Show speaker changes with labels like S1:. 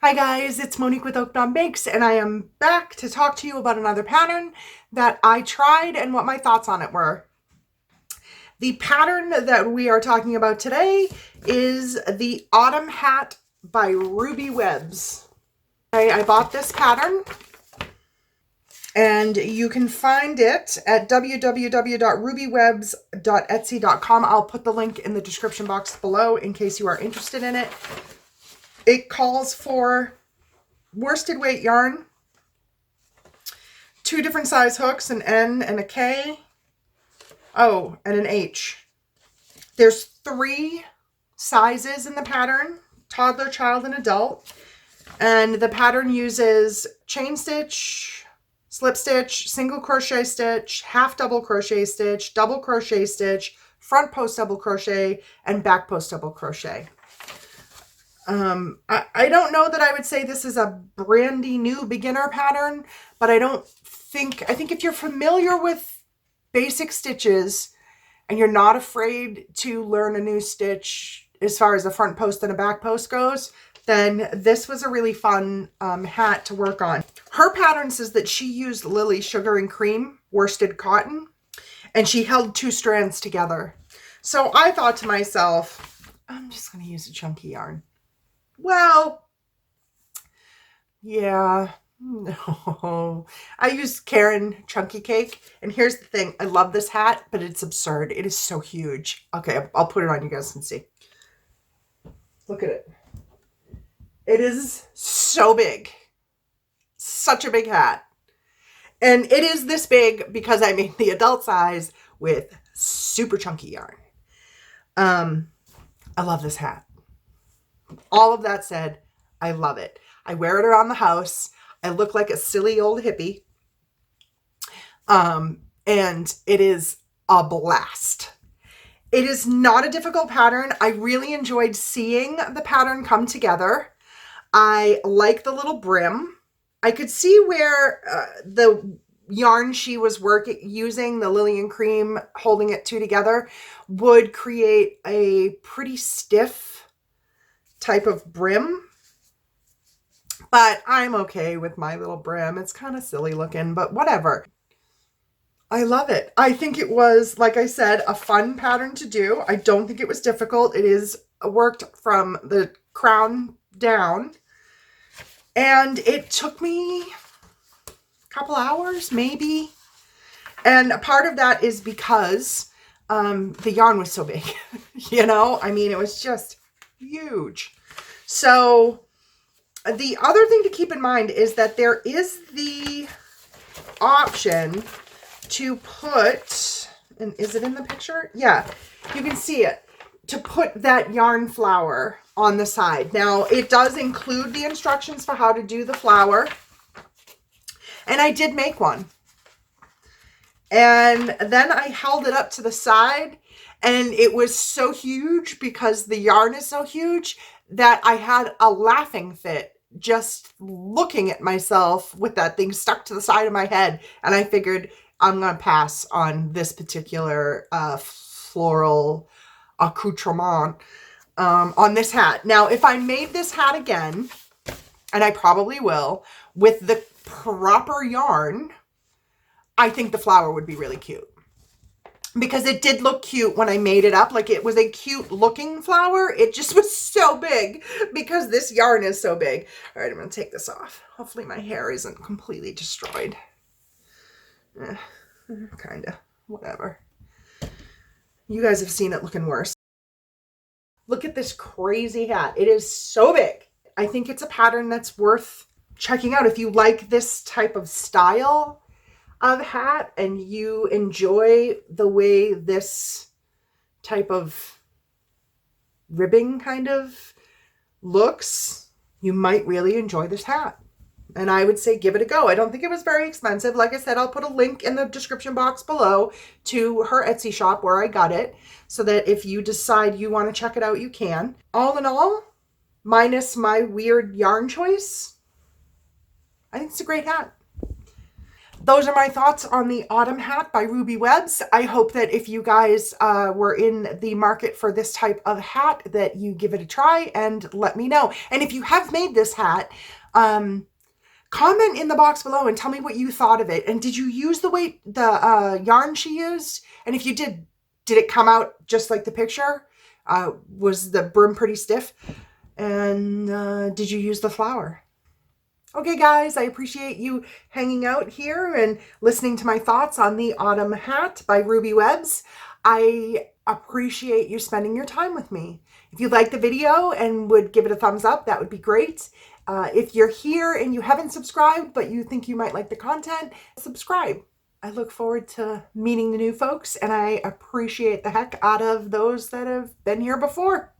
S1: Hi guys, it's Monique with Oak Knob Bakes, and I am back to talk to you about another pattern that I tried and what my thoughts on it were. The pattern that we are talking about today is the Autumn Hat by Ruby Webs. Okay, I bought this pattern, and you can find it at www.rubywebs.etsy.com. I'll put the link in the description box below in case you are interested in it. It calls for worsted weight yarn, 2 different size hooks, an N and a K. Oh, and an H. There's 3 sizes in the pattern: toddler, child, and adult. And the pattern uses chain stitch, slip stitch, single crochet stitch, half double crochet stitch, double crochet stitch, front post double crochet, and back post double crochet. I don't know that I would say this is a brandy new beginner pattern, but I think if you're familiar with basic stitches and you're not afraid to learn a new stitch as far as a front post and a back post goes, then this was a really fun hat to work on. Her pattern says that she used Lily Sugar and Cream worsted cotton, and she held 2 strands together. So I thought to myself, I'm just going to use a chunky yarn. Well, yeah, no. I used Karen Chunky Cake, and here's the thing. I love this hat, but it's absurd. It is so huge. Okay, I'll put it on, you guys can see. Look at it. It is so big. Such a big hat. And it is this big because I made the adult size with super chunky yarn. I love this hat. All of that said, I love it. I wear it around the house. I look like a silly old hippie. And it is a blast. It is not a difficult pattern. I really enjoyed seeing the pattern come together. I like the little brim. I could see where the yarn she was using, the Lily and Cream, holding it 2 together, would create a pretty stiff type of brim, but I'm okay with my little brim. It's kind of silly looking, but whatever. I love it. I think it was, like I said, a fun pattern to do. I don't think it was difficult. It is worked from the crown down, and it took me a couple hours maybe, and a part of that is because the yarn was so big. I mean, it was just huge. So the other thing to keep in mind is that there is the option to put, and is it in the picture? Yeah, you can see it, to put that yarn flower on the side. Now, it does include the instructions for how to do the flower, and I did make one. And then I held it up to the side, and it was so huge because the yarn is so huge that I had a laughing fit just looking at myself with that thing stuck to the side of my head. And I figured I'm going to pass on this particular floral accoutrement on this hat. Now, if I made this hat again, and I probably will, with the proper yarn, I think the flower would be really cute. Because it did look cute when I made it up. Like, it was a cute looking flower. It just was so big because this yarn is so big. All right, I'm going to take this off. Hopefully my hair isn't completely destroyed. Kind of. Whatever. You guys have seen it looking worse. Look at this crazy hat. It is so big. I think it's a pattern that's worth checking out if you like this type of style of hat and you enjoy the way this type of ribbing kind of looks. You might really enjoy this hat, and I would say give it a go. I don't think it was very expensive. Like I said, I'll put a link in the description box below to her Etsy shop where I got it, so that if you decide you want to check it out, you can. All in all, minus my weird yarn choice, I think it's a great hat. those are my thoughts on the autumn hat by Ruby Webbs. I hope that if you guys were in the market for this type of hat, that you give it a try and let me know. And if you have made this hat, comment in the box below and tell me what you thought of it. And did you use the yarn she used? And if you did it come out just like the picture? Was the brim pretty stiff? And did you use the flower? Okay, guys, I appreciate you hanging out here and listening to my thoughts on the autumn hat by Ruby Webbs. I appreciate you spending your time with me. If you liked the video and would give it a thumbs up, that would be great. If you're here and you haven't subscribed, but you think you might like the content, subscribe. I look forward to meeting the new folks, and I appreciate the heck out of those that have been here before.